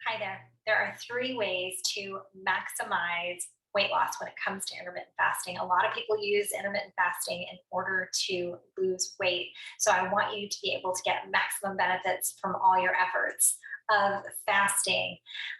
Hi there. There are three ways to maximize weight loss when it comes to intermittent fasting. A lot of people use intermittent fasting in order to lose weight. So I want you to be able to get maximum benefits from all your efforts of fasting.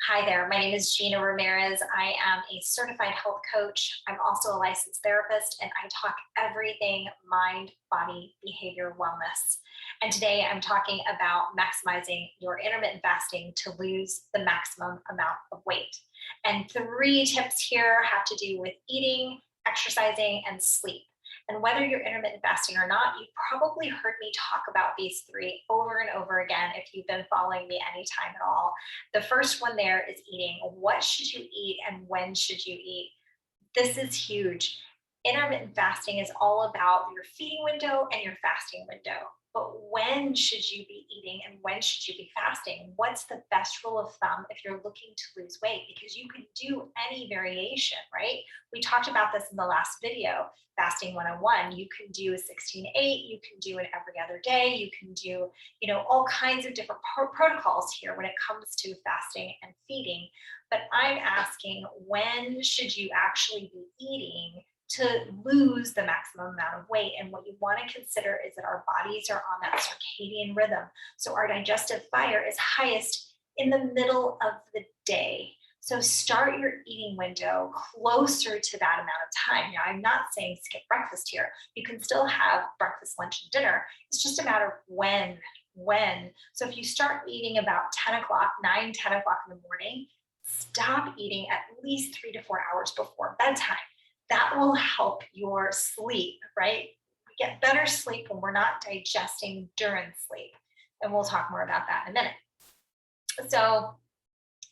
Hi there. My name is Gina Ramirez. I am a certified health coach. I'm also a licensed therapist, and I talk everything mind, body, behavior, wellness. And today I'm talking about maximizing your intermittent fasting to lose the maximum amount of weight. And three tips here have to do with eating, exercising, and sleep. And whether you're intermittent fasting or not, you've probably heard me talk about these three over and over again if you've been following me anytime at all. The first one there is eating. What should you eat and when should you eat? This is huge. Intermittent fasting is all about your feeding window and your fasting window. But when should you be eating and when should you be fasting? What's the best rule of thumb if you're looking to lose weight? Because you can do any variation, right? We talked about this in the last video, Fasting 101. You can do a 16-8, you can do it every other day, you can do, all kinds of different protocols here when it comes to fasting and feeding. But I'm asking, when should you actually be eating to lose the maximum amount of weight? And what you want to consider is that our bodies are on that circadian rhythm. So our digestive fire is highest in the middle of the day. So start your eating window closer to that amount of time. Now, I'm not saying skip breakfast here. You can still have breakfast, lunch, and dinner. It's just a matter of when. So if you start eating about 10 o'clock, 10 o'clock in the morning, stop eating at least 3 to 4 hours before bedtime. That will help your sleep, right? We get better sleep when we're not digesting during sleep. And we'll talk more about that in a minute. So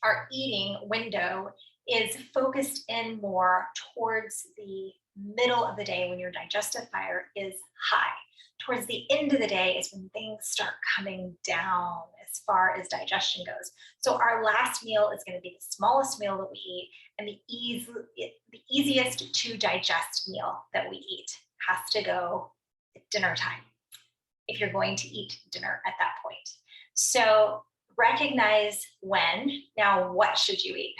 our eating window is focused in more towards the middle of the day when your digestive fire is high. Towards the end of the day is when things start coming down as far as digestion goes. So our last meal is going to be the smallest meal that we eat, and the easiest to digest meal that we eat has to go at dinner time, if you're going to eat dinner at that point. So recognize when. Now, what should you eat?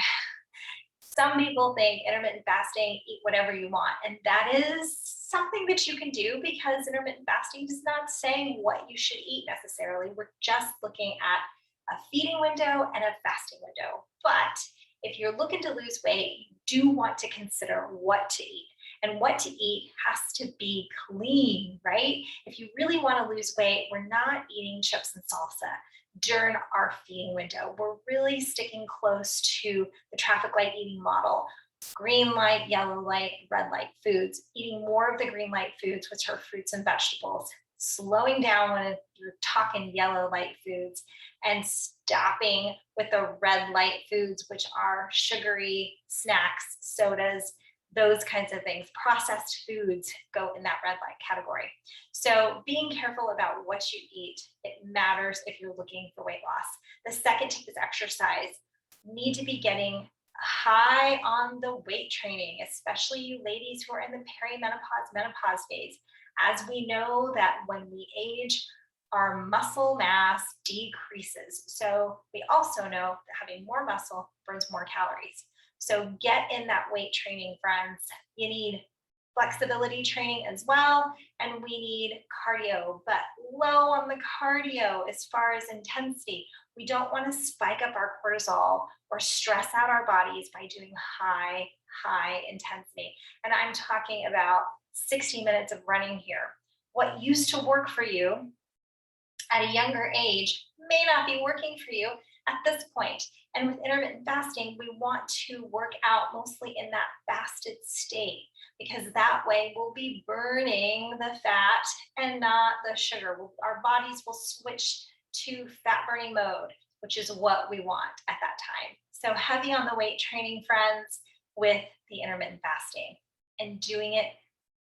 Some people think intermittent fasting, eat whatever you want. And that is something that you can do, because intermittent fasting is not saying what you should eat necessarily. We're just looking at a feeding window and a fasting window. But if you're looking to lose weight, you do want to consider what to eat. And what to eat has to be clean, right? If you really want to lose weight, we're not eating chips and salsa during our feeding window. We're really sticking close to the traffic light eating model. Green light, yellow light, red light foods, eating more of the green light foods, which are fruits and vegetables, slowing down when you're talking yellow light foods, and stopping with the red light foods, which are sugary snacks, sodas, those kinds of things. Processed foods go in that red light category. So being careful about what you eat, it matters if you're looking for weight loss. The second tip is exercise. You need to be getting high on the weight training, especially you ladies who are in the perimenopause, menopause phase. As we know that when we age, our muscle mass decreases. So we also know that having more muscle burns more calories. So get in that weight training, friends. You need flexibility training as well, and we need cardio, but low on the cardio as far as intensity. We don't want to spike up our cortisol or stress out our bodies by doing high intensity. And I'm talking about 60 minutes of running here. What used to work for you at a younger age may not be working for you at this point. And with intermittent fasting, we want to work out mostly in that fasted state, because that way we'll be burning the fat and not the sugar. Our bodies will switch to fat burning mode, which is what we want at that time. So heavy on the weight training, friends, with the intermittent fasting, and doing it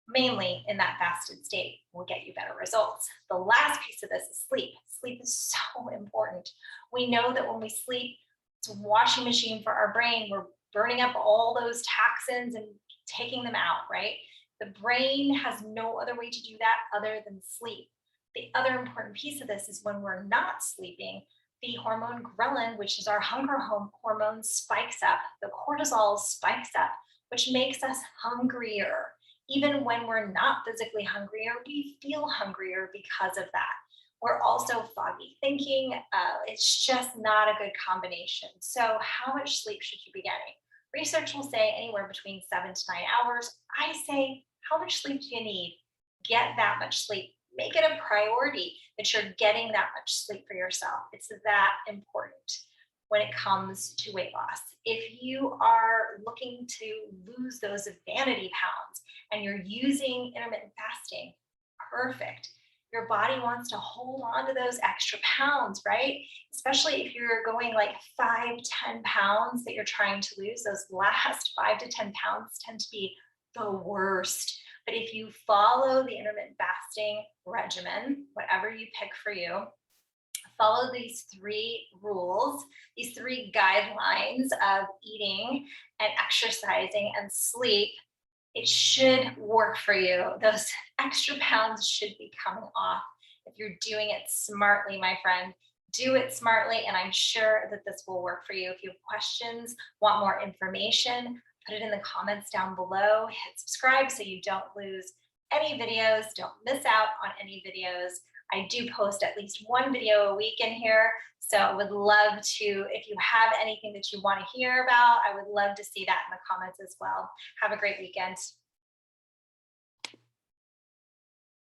mainly in that fasted state will get you better results. The last piece of this is sleep. Sleep is so important. We know that when we sleep, it's a washing machine for our brain. We're burning up all those toxins and taking them out, right? The brain has no other way to do that other than sleep. The other important piece of this is when we're not sleeping, the hormone ghrelin, which is our hunger hormone, spikes up. The cortisol spikes up, which makes us hungrier. Even when we're not physically hungrier, we feel hungrier because of that. We're also foggy thinking. It's just not a good combination. So, how much sleep should you be getting? Research will say anywhere between 7 to 9 hours. I say, how much sleep do you need? Get that much sleep. Make it a priority that you're getting that much sleep for yourself. It's that important when it comes to weight loss. If you are looking to lose those vanity pounds and you're using intermittent fasting, perfect. Your body wants to hold on to those extra pounds, right? Especially if you're going like 5, 10 pounds that you're trying to lose, those last 5 to 10 pounds tend to be the worst. But if you follow the intermittent fasting regimen, whatever you pick for you, follow these 3 rules, these 3 guidelines of eating and exercising and sleep, it should work for you. Those extra pounds should be coming off if you're doing it smartly, my friend. Do it smartly, and I'm sure that this will work for you. If you have questions, want more information, put it in the comments down below. Hit subscribe so you don't lose any videos, don't miss out on any videos. I do post at least 1 video a week in here. So I would love to, if you have anything that you want to hear about, I would love to see that in the comments as well. Have a great weekend.